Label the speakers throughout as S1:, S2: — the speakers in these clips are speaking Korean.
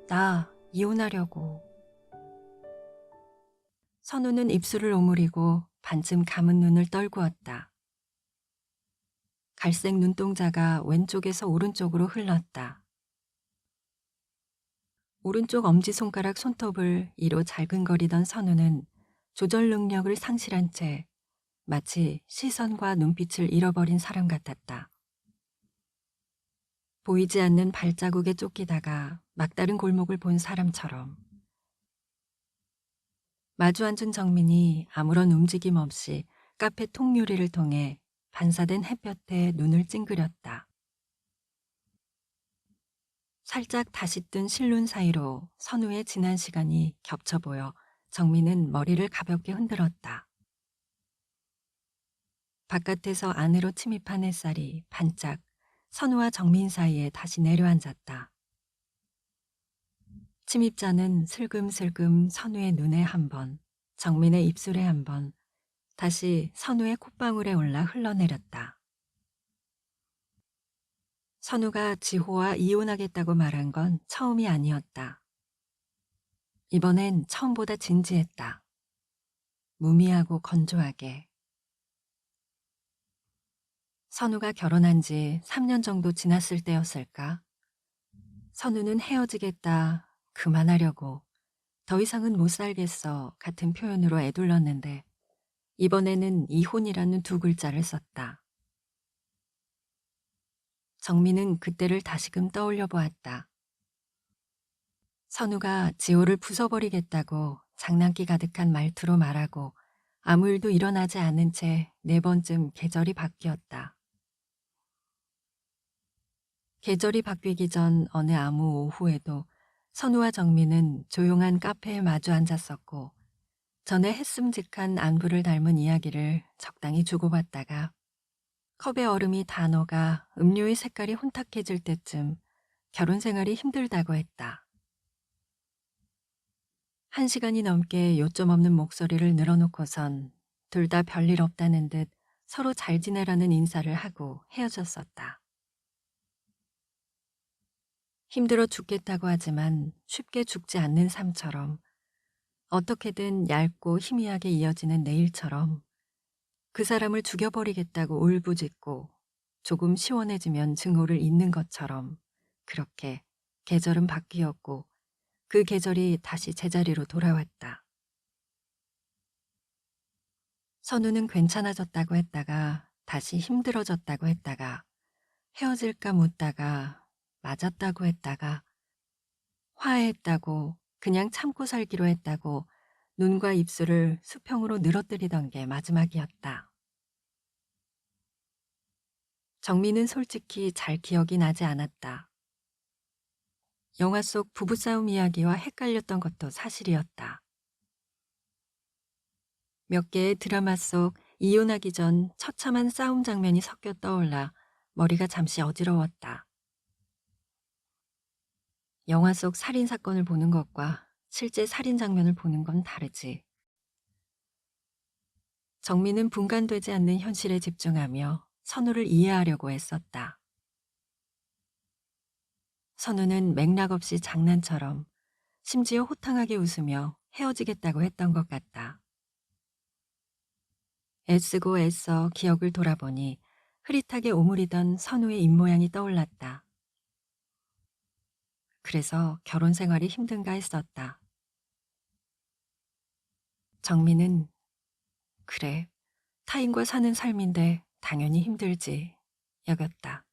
S1: 나 이혼하려고. 선우는 입술을 오므리고 반쯤 감은 눈을 떨구었다. 갈색 눈동자가 왼쪽에서 오른쪽으로 흘렀다. 오른쪽 엄지손가락 손톱을 이로 잘근거리던 선우는 조절 능력을 상실한 채 마치 시선과 눈빛을 잃어버린 사람 같았다. 보이지 않는 발자국에 쫓기다가 막다른 골목을 본 사람처럼. 마주 앉은 정민이 아무런 움직임 없이 카페 통유리를 통해 반사된 햇볕에 눈을 찡그렸다. 살짝 다시 뜬 실눈 사이로 선우의 지난 시간이 겹쳐 보여 정민은 머리를 가볍게 흔들었다. 바깥에서 안으로 침입한 햇살이 반짝 선우와 정민 사이에 다시 내려앉았다. 침입자는 슬금슬금 선우의 눈에 한 번, 정민의 입술에 한 번, 다시 선우의 콧방울에 올라 흘러내렸다. 선우가 지호와 이혼하겠다고 말한 건 처음이 아니었다. 이번엔 처음보다 진지했다. 무미하고 건조하게. 선우가 결혼한 지 3년 정도 지났을 때였을까? 선우는 헤어지겠다, 그만하려고, 더 이상은 못 살겠어 같은 표현으로 애둘렀는데 이번에는 이혼이라는 두 글자를 썼다. 정민은 그때를 다시금 떠올려 보았다. 선우가 지호를 부숴버리겠다고 장난기 가득한 말투로 말하고 아무 일도 일어나지 않은 채 4번쯤 계절이 바뀌었다. 계절이 바뀌기 전 어느 아무 오후에도 선우와 정민은 조용한 카페에 마주 앉았었고 전에 했음직한 안부를 닮은 이야기를 적당히 주고받다가 컵의 얼음이 다 녹아 음료의 색깔이 혼탁해질 때쯤 결혼 생활이 힘들다고 했다. 1시간이 넘게 요점 없는 목소리를 늘어놓고선 둘 다 별일 없다는 듯 서로 잘 지내라는 인사를 하고 헤어졌었다. 힘들어 죽겠다고 하지만 쉽게 죽지 않는 삶처럼 어떻게든 얇고 희미하게 이어지는 내일처럼 그 사람을 죽여버리겠다고 울부짖고 조금 시원해지면 증오를 잇는 것처럼 그렇게 계절은 바뀌었고 그 계절이 다시 제자리로 돌아왔다. 선우는 괜찮아졌다고 했다가 다시 힘들어졌다고 했다가 헤어질까 묻다가 맞았다고 했다가 화해했다고 그냥 참고 살기로 했다고 눈과 입술을 수평으로 늘어뜨리던 게 마지막이었다. 정민은 솔직히 잘 기억이 나지 않았다. 영화 속 부부싸움 이야기와 헷갈렸던 것도 사실이었다. 몇 개의 드라마 속 이혼하기 전 처참한 싸움 장면이 섞여 떠올라 머리가 잠시 어지러웠다. 영화 속 살인 사건을 보는 것과 실제 살인 장면을 보는 건 다르지. 정민은 분간되지 않는 현실에 집중하며 선우를 이해하려고 애썼다. 선우는 맥락 없이 장난처럼 심지어 호탕하게 웃으며 헤어지겠다고 했던 것 같다. 애쓰고 애써 기억을 돌아보니 흐릿하게 오므리던 선우의 입모양이 떠올랐다. 그래서 결혼 생활이 힘든가 했었다. 정민은 그래, 타인과 사는 삶인데 당연히 힘들지 여겼다.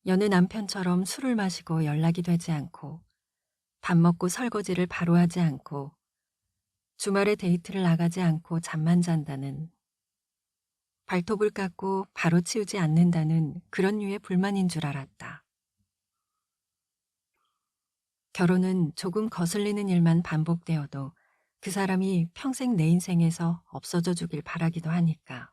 S1: 여느 남편처럼 술을 마시고 연락이 되지 않고 밥 먹고 설거지를 바로 하지 않고 주말에 데이트를 나가지 않고 잠만 잔다는 발톱을 깎고 바로 치우지 않는다는 그런 류의 불만인 줄 알았다. 결혼은 조금 거슬리는 일만 반복되어도 그 사람이 평생 내 인생에서 없어져 주길 바라기도 하니까.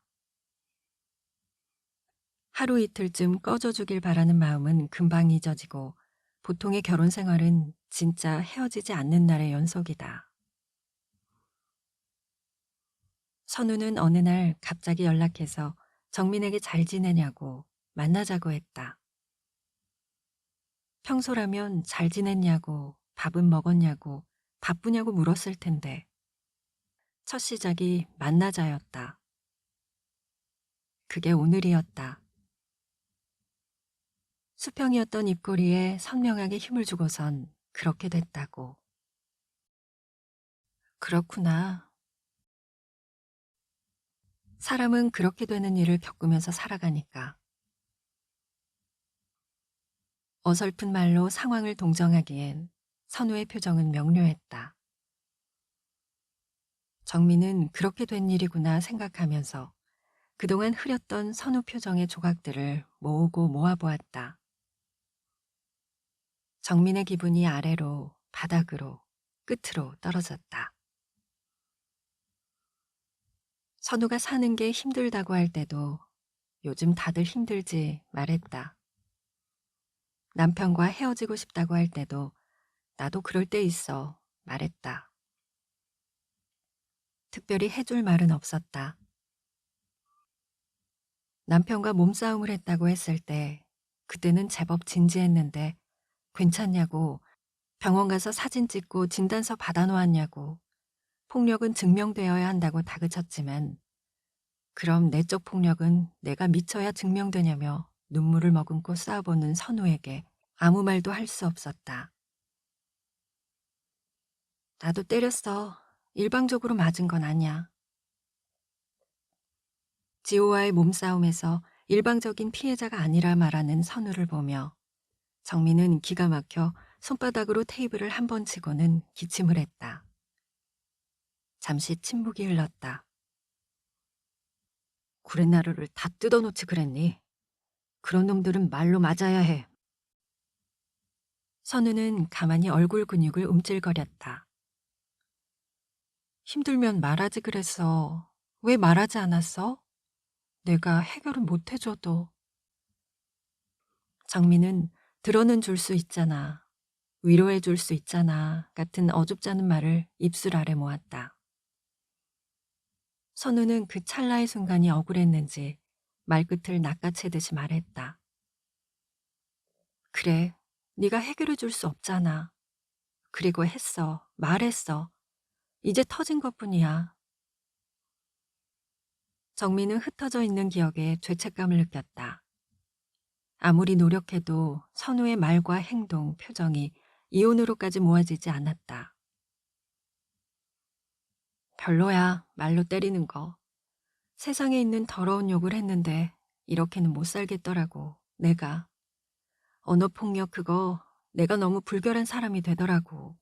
S1: 하루 이틀쯤 꺼져 주길 바라는 마음은 금방 잊어지고 보통의 결혼 생활은 진짜 헤어지지 않는 날의 연속이다. 선우는 어느 날 갑자기 연락해서 정민에게 잘 지내냐고 만나자고 했다. 평소라면 잘 지냈냐고 밥은 먹었냐고 바쁘냐고 물었을 텐데 첫 시작이 만나자였다. 그게 오늘이었다. 수평이었던 입꼬리에 선명하게 힘을 주고선 그렇게 됐다고. 그렇구나. 사람은 그렇게 되는 일을 겪으면서 살아가니까. 어설픈 말로 상황을 동정하기엔 선우의 표정은 명료했다. 정민은 그렇게 된 일이구나 생각하면서 그동안 흐렸던 선우 표정의 조각들을 모으고 모아보았다. 정민의 기분이 아래로, 바닥으로, 끝으로 떨어졌다. 선우가 사는 게 힘들다고 할 때도 요즘 다들 힘들지 말했다. 남편과 헤어지고 싶다고 할 때도 나도 그럴 때 있어 말했다. 특별히 해줄 말은 없었다. 남편과 몸싸움을 했다고 했을 때 그때는 제법 진지했는데 괜찮냐고 병원 가서 사진 찍고 진단서 받아놓았냐고 폭력은 증명되어야 한다고 다그쳤지만 그럼 내적 폭력은 내가 미쳐야 증명되냐며 눈물을 머금고 싸워보는 선우에게 아무 말도 할 수 없었다. 나도 때렸어. 일방적으로 맞은 건 아니야. 지호와의 몸싸움에서 일방적인 피해자가 아니라 말하는 선우를 보며 정민은 기가 막혀 손바닥으로 테이블을 한 번 치고는 기침을 했다. 잠시 침묵이 흘렀다. 구레나루를 다 뜯어놓지 그랬니? 그런 놈들은 말로 맞아야 해. 선우는 가만히 얼굴 근육을 움찔거렸다. 힘들면 말하지 그랬어. 왜 말하지 않았어? 내가 해결은 못 해줘도. 정민은 들어는 줄 수 있잖아. 위로해 줄 수 있잖아. 같은 어줍잖은 말을 입술 아래 모았다. 선우는 그 찰나의 순간이 억울했는지 말끝을 낚아채듯이 말했다. 그래, 네가 해결해 줄 수 없잖아. 그리고 했어. 말했어. 이제 터진 것뿐이야. 정민은 흩어져 있는 기억에 죄책감을 느꼈다. 아무리 노력해도 선우의 말과 행동, 표정이 이혼으로까지 모아지지 않았다. 별로야, 말로 때리는 거. 세상에 있는 더러운 욕을 했는데 이렇게는 못 살겠더라고, 내가. 언어폭력 그거 내가 너무 불결한 사람이 되더라고.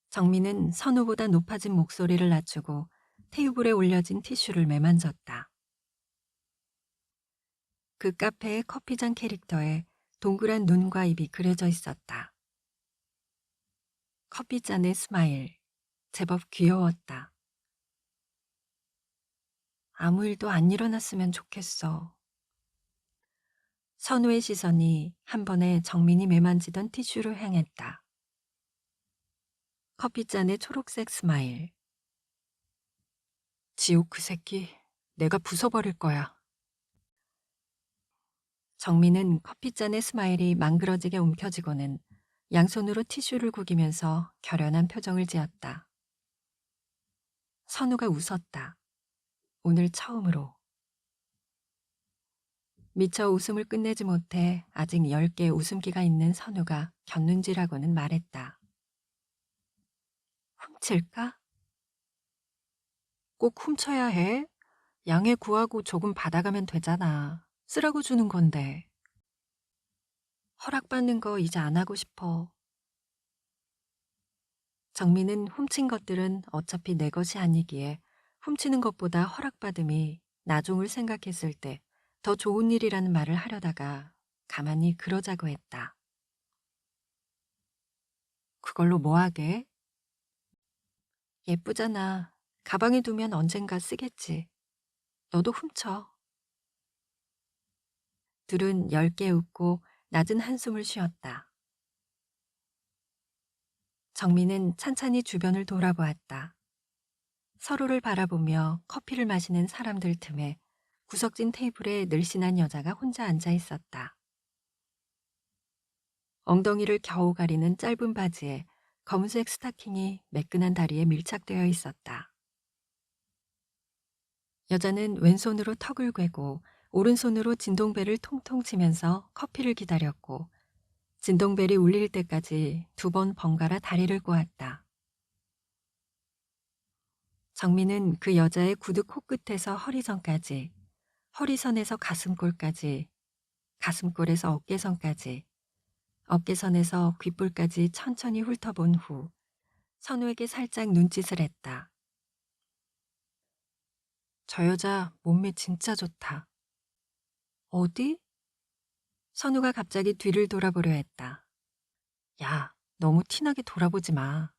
S1: 정민은 선우보다 높아진 목소리를 낮추고 테이블에 올려진 티슈를 매만졌다. 그 카페의 커피잔 캐릭터에 동그란 눈과 입이 그려져 있었다. 커피잔의 스마일, 제법 귀여웠다. 아무 일도 안 일어났으면 좋겠어. 선우의 시선이 한 번에 정민이 매만지던 티슈를 향했다. 커피잔의 초록색 스마일. 지옥 그 새끼, 내가 부숴버릴 거야. 정민은 커피잔의 스마일이 망그러지게 움켜쥐고는 양손으로 티슈를 구기면서 결연한 표정을 지었다. 선우가 웃었다. 오늘 처음으로. 미처 웃음을 끝내지 못해 아직 10개의 웃음기가 있는 선우가 곁눈질하고는 말했다. 훔칠까? 꼭 훔쳐야 해? 양해 구하고 조금 받아가면 되잖아. 쓰라고 주는 건데. 허락받는 거 이제 안 하고 싶어. 정민은 훔친 것들은 어차피 내 것이 아니기에 훔치는 것보다 허락받음이 나중을 생각했을 때 더 좋은 일이라는 말을 하려다가 가만히 그러자고 했다. 그걸로 뭐 하게? 예쁘잖아. 가방에 두면 언젠가 쓰겠지. 너도 훔쳐. 둘은 10개 웃고 낮은 한숨을 쉬었다. 정민은 찬찬히 주변을 돌아보았다. 서로를 바라보며 커피를 마시는 사람들 틈에 구석진 테이블에 늘씬한 여자가 혼자 앉아 있었다. 엉덩이를 겨우 가리는 짧은 바지에 검은색 스타킹이 매끈한 다리에 밀착되어 있었다. 여자는 왼손으로 턱을 괴고 오른손으로 진동벨을 통통 치면서 커피를 기다렸고 진동벨이 울릴 때까지 2번 번갈아 다리를 꼬았다. 정민은 그 여자의 구두 코끝에서 허리선까지, 허리선에서 가슴골까지, 가슴골에서 어깨선까지, 어깨선에서 귓볼까지 천천히 훑어본 후 선우에게 살짝 눈짓을 했다. 저 여자 몸매 진짜 좋다. 어디? 선우가 갑자기 뒤를 돌아보려 했다. 야, 너무 티나게 돌아보지 마.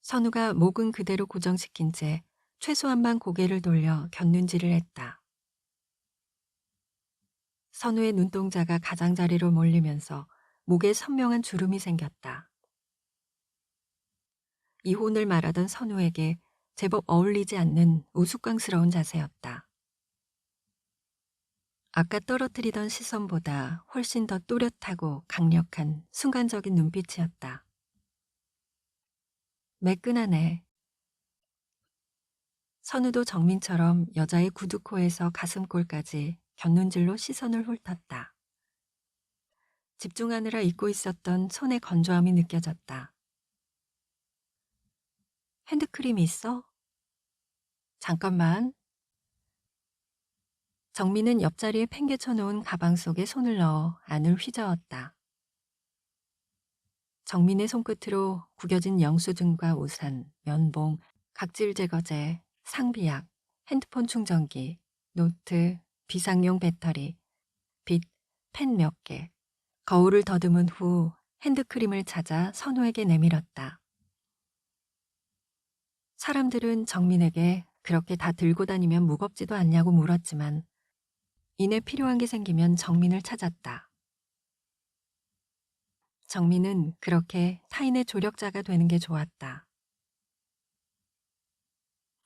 S1: 선우가 목은 그대로 고정시킨 채 최소한만 고개를 돌려 곁눈질을 했다. 선우의 눈동자가 가장자리로 몰리면서 목에 선명한 주름이 생겼다. 이혼을 말하던 선우에게 제법 어울리지 않는 우스꽝스러운 자세였다. 아까 떨어뜨리던 시선보다 훨씬 더 또렷하고 강력한 순간적인 눈빛이었다. 매끈하네. 선우도 정민처럼 여자의 구두코에서 가슴골까지 곁눈질로 시선을 훑었다. 집중하느라 잊고 있었던 손의 건조함이 느껴졌다. 핸드크림 있어? 잠깐만. 정민은 옆자리에 팽개쳐 놓은 가방 속에 손을 넣어 안을 휘저었다. 정민의 손끝으로 구겨진 영수증과 우산, 면봉, 각질 제거제, 상비약, 핸드폰 충전기, 노트, 비상용 배터리, 빗, 펜 몇 개, 거울을 더듬은 후 핸드크림을 찾아 선우에게 내밀었다. 사람들은 정민에게 그렇게 다 들고 다니면 무겁지도 않냐고 물었지만 이내 필요한 게 생기면 정민을 찾았다. 정민은 그렇게 타인의 조력자가 되는 게 좋았다.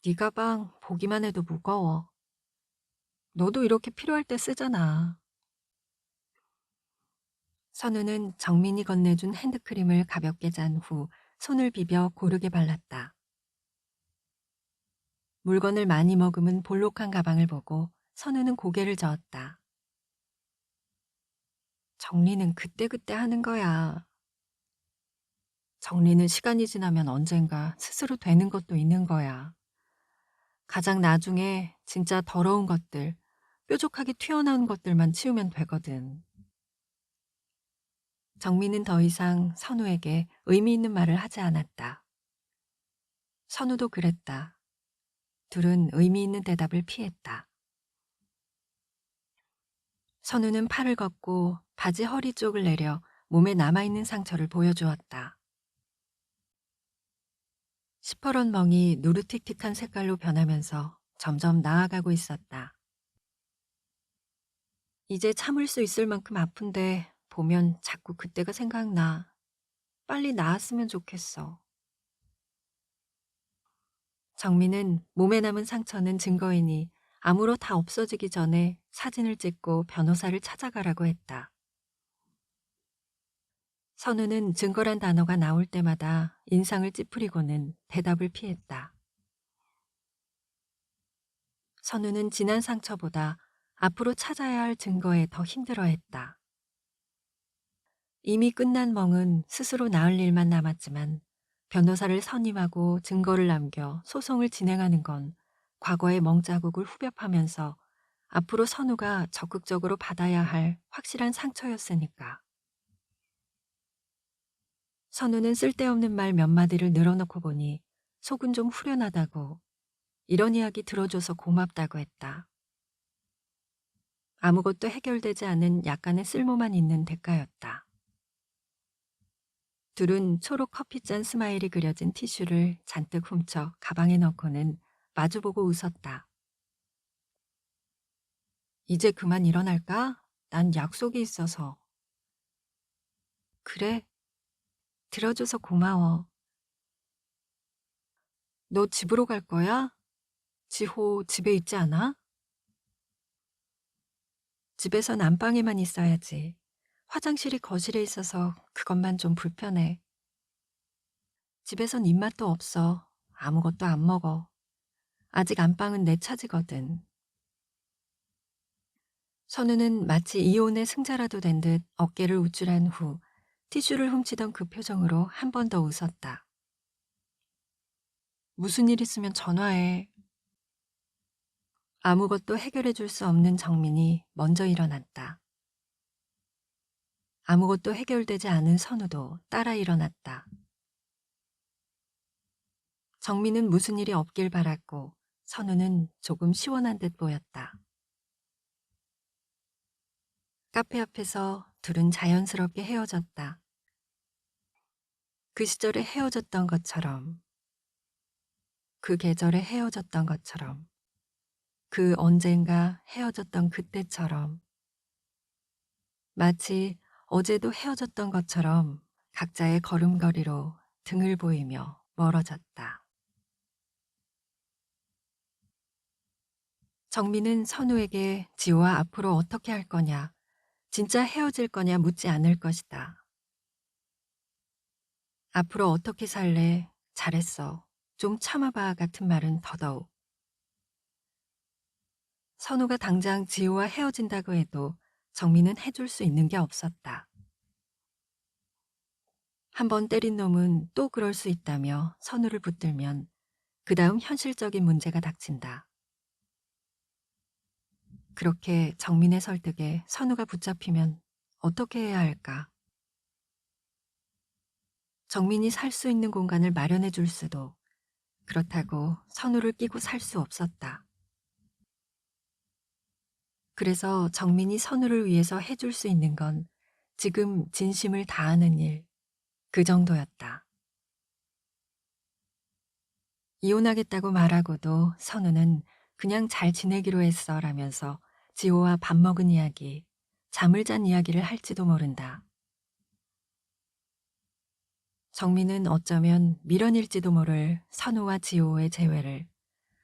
S1: 네 가방 보기만 해도 무거워. 너도 이렇게 필요할 때 쓰잖아. 선우는 정민이 건네준 핸드크림을 가볍게 짠 후 손을 비벼 고르게 발랐다. 물건을 많이 머금은 볼록한 가방을 보고 선우는 고개를 저었다. 정리는 그때그때 하는 거야. 정리는 시간이 지나면 언젠가 스스로 되는 것도 있는 거야. 가장 나중에 진짜 더러운 것들, 뾰족하게 튀어나온 것들만 치우면 되거든. 정민은 더 이상 선우에게 의미 있는 말을 하지 않았다. 선우도 그랬다. 둘은 의미 있는 대답을 피했다. 선우는 팔을 걷고 바지 허리 쪽을 내려 몸에 남아있는 상처를 보여주었다. 시퍼런 멍이 누르틱틱한 색깔로 변하면서 점점 나아가고 있었다. 이제 참을 수 있을 만큼 아픈데 보면 자꾸 그때가 생각나. 빨리 나았으면 좋겠어. 정민은 몸에 남은 상처는 증거이니 아무로 다 없어지기 전에 사진을 찍고 변호사를 찾아가라고 했다. 선우는 증거란 단어가 나올 때마다 인상을 찌푸리고는 대답을 피했다. 선우는 지난 상처보다 앞으로 찾아야 할 증거에 더 힘들어했다. 이미 끝난 멍은 스스로 나을 일만 남았지만 변호사를 선임하고 증거를 남겨 소송을 진행하는 건 과거의 멍자국을 후벼파면서 앞으로 선우가 적극적으로 받아야 할 확실한 상처였으니까. 선우는 쓸데없는 말 몇 마디를 늘어놓고 보니 속은 좀 후련하다고, 이런 이야기 들어줘서 고맙다고 했다. 아무것도 해결되지 않은 약간의 쓸모만 있는 대가였다. 둘은 초록 커피잔 스마일이 그려진 티슈를 잔뜩 훔쳐 가방에 넣고는 마주보고 웃었다. 이제 그만 일어날까? 난 약속이 있어서. 그래, 들어줘서 고마워. 너 집으로 갈 거야? 지호 집에 있지 않아? 집에선 안방에만 있어야지. 화장실이 거실에 있어서 그것만 좀 불편해. 집에선 입맛도 없어. 아무것도 안 먹어. 아직 안방은 내 차지거든. 선우는 마치 이혼의 승자라도 된 듯 어깨를 우쭐한 후 티슈를 훔치던 그 표정으로 한 번 더 웃었다. 무슨 일 있으면 전화해. 아무것도 해결해 줄 수 없는 정민이 먼저 일어났다. 아무것도 해결되지 않은 선우도 따라 일어났다. 정민은 무슨 일이 없길 바랐고 선우는 조금 시원한 듯 보였다. 카페 앞에서 둘은 자연스럽게 헤어졌다. 그 시절에 헤어졌던 것처럼, 그 계절에 헤어졌던 것처럼, 그 언젠가 헤어졌던 그때처럼, 마치 어제도 헤어졌던 것처럼 각자의 걸음걸이로 등을 보이며 멀어졌다. 정민은 선우에게 지호와 앞으로 어떻게 할 거냐, 진짜 헤어질 거냐 묻지 않을 것이다. 앞으로 어떻게 살래? 잘했어. 좀 참아봐 같은 말은 더더욱. 선우가 당장 지호와 헤어진다고 해도 정민은 해줄 수 있는 게 없었다. 한 번 때린 놈은 또 그럴 수 있다며 선우를 붙들면 그 다음 현실적인 문제가 닥친다. 그렇게 정민의 설득에 선우가 붙잡히면 어떻게 해야 할까? 정민이 살 수 있는 공간을 마련해 줄 수도 그렇다고 선우를 끼고 살 수 없었다. 그래서 정민이 선우를 위해서 해줄 수 있는 건 지금 진심을 다하는 일, 그 정도였다. 이혼하겠다고 말하고도 선우는 그냥 잘 지내기로 했어 라면서 지호와 밥 먹은 이야기, 잠을 잔 이야기를 할지도 모른다. 정민은 어쩌면 미련일지도 모를 선우와 지호의 재회를,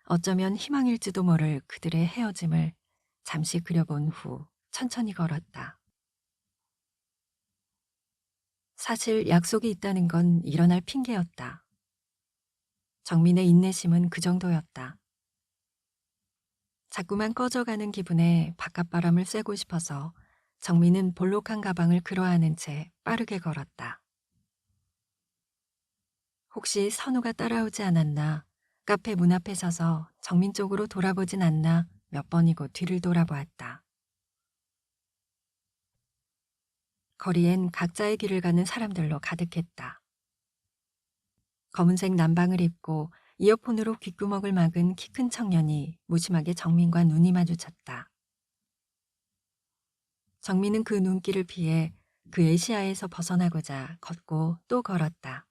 S1: 어쩌면 희망일지도 모를 그들의 헤어짐을 잠시 그려본 후 천천히 걸었다. 사실 약속이 있다는 건 일어날 핑계였다. 정민의 인내심은 그 정도였다. 자꾸만 꺼져가는 기분에 바깥바람을 쐬고 싶어서 정민은 볼록한 가방을 그러하는 채 빠르게 걸었다. 혹시 선우가 따라오지 않았나, 카페 문 앞에 서서 정민 쪽으로 돌아보진 않나 몇 번이고 뒤를 돌아보았다. 거리엔 각자의 길을 가는 사람들로 가득했다. 검은색 남방을 입고 이어폰으로 귓구멍을 막은 키 큰 청년이 무심하게 정민과 눈이 마주쳤다. 정민은 그 눈길을 피해 그의 시야에서 벗어나고자 걷고 또 걸었다.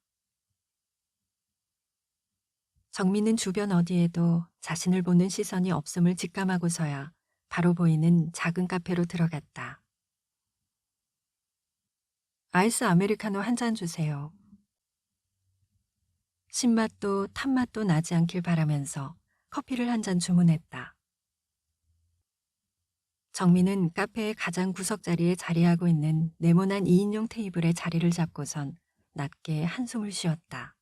S1: 정민은 주변 어디에도 자신을 보는 시선이 없음을 직감하고서야 바로 보이는 작은 카페로 들어갔다. 아이스 아메리카노 한 잔 주세요. 신맛도 탄맛도 나지 않길 바라면서 커피를 한 잔 주문했다. 정민은 카페의 가장 구석 자리에 자리하고 있는 네모난 2인용 테이블에 자리를 잡고선 낮게 한숨을 쉬었다.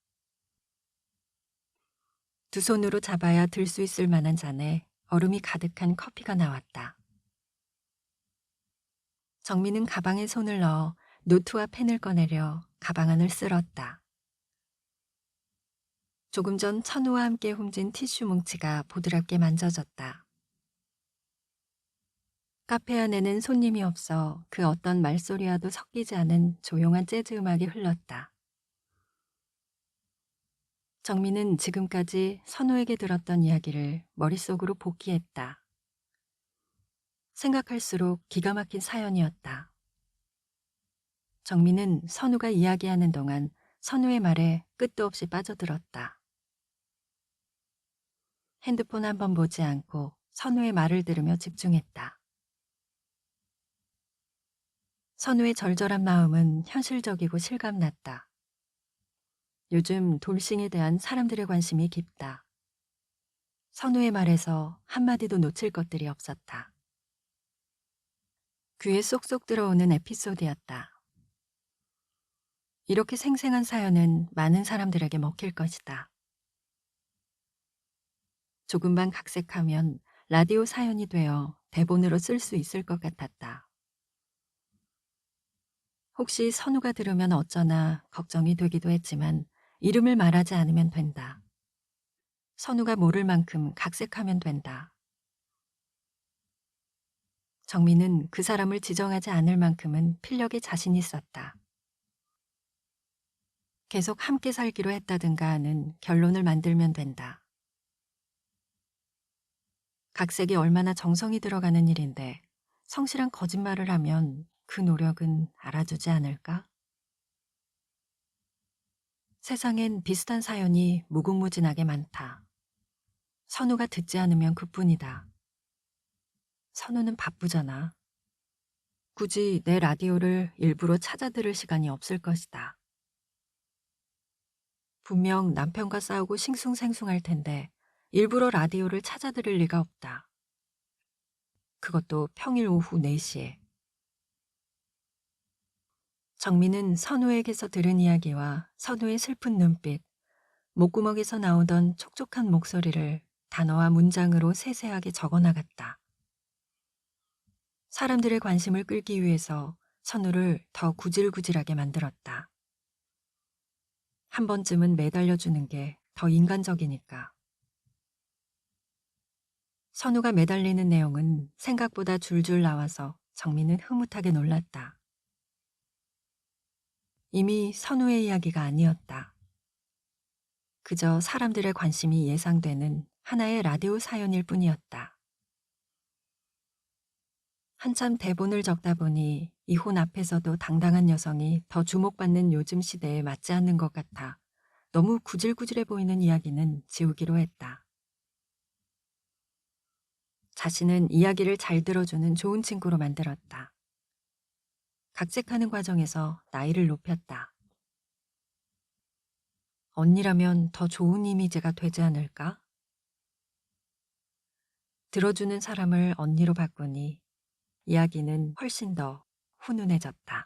S1: 두 손으로 잡아야 들 수 있을 만한 잔에 얼음이 가득한 커피가 나왔다. 정민은 가방에 손을 넣어 노트와 펜을 꺼내려 가방 안을 쓸었다. 조금 전 천우와 함께 훔친 티슈 뭉치가 보드랍게 만져졌다. 카페 안에는 손님이 없어 그 어떤 말소리와도 섞이지 않은 조용한 재즈 음악이 흘렀다. 정민은 지금까지 선우에게 들었던 이야기를 머릿속으로 복기했다. 생각할수록 기가 막힌 사연이었다. 정민은 선우가 이야기하는 동안 선우의 말에 끝도 없이 빠져들었다. 핸드폰 한 번 보지 않고 선우의 말을 들으며 집중했다. 선우의 절절한 마음은 현실적이고 실감났다. 요즘 돌싱에 대한 사람들의 관심이 깊다. 선우의 말에서 한마디도 놓칠 것들이 없었다. 귀에 쏙쏙 들어오는 에피소드였다. 이렇게 생생한 사연은 많은 사람들에게 먹힐 것이다. 조금만 각색하면 라디오 사연이 되어 대본으로 쓸 수 있을 것 같았다. 혹시 선우가 들으면 어쩌나 걱정이 되기도 했지만 이름을 말하지 않으면 된다. 선우가 모를 만큼 각색하면 된다. 정민은 그 사람을 지정하지 않을 만큼은 필력에 자신 있었다. 계속 함께 살기로 했다든가 하는 결론을 만들면 된다. 각색이 얼마나 정성이 들어가는 일인데 성실한 거짓말을 하면 그 노력은 알아주지 않을까? 세상엔 비슷한 사연이 무궁무진하게 많다. 선우가 듣지 않으면 그뿐이다. 선우는 바쁘잖아. 굳이 내 라디오를 일부러 찾아 들을 시간이 없을 것이다. 분명 남편과 싸우고 싱숭생숭할 텐데 일부러 라디오를 찾아 들을 리가 없다. 그것도 평일 오후 4시에. 정민은 선우에게서 들은 이야기와 선우의 슬픈 눈빛, 목구멍에서 나오던 촉촉한 목소리를 단어와 문장으로 세세하게 적어 나갔다. 사람들의 관심을 끌기 위해서 선우를 더 구질구질하게 만들었다. 한 번쯤은 매달려주는 게 더 인간적이니까. 선우가 매달리는 내용은 생각보다 줄줄 나와서 정민은 흐뭇하게 놀랐다. 이미 선우의 이야기가 아니었다. 그저 사람들의 관심이 예상되는 하나의 라디오 사연일 뿐이었다. 한참 대본을 적다 보니 이혼 앞에서도 당당한 여성이 더 주목받는 요즘 시대에 맞지 않는 것 같아 너무 구질구질해 보이는 이야기는 지우기로 했다. 자신은 이야기를 잘 들어주는 좋은 친구로 만들었다. 각색하는 과정에서 나이를 높였다. 언니라면 더 좋은 이미지가 되지 않을까? 들어주는 사람을 언니로 바꾸니 이야기는 훨씬 더 훈훈해졌다.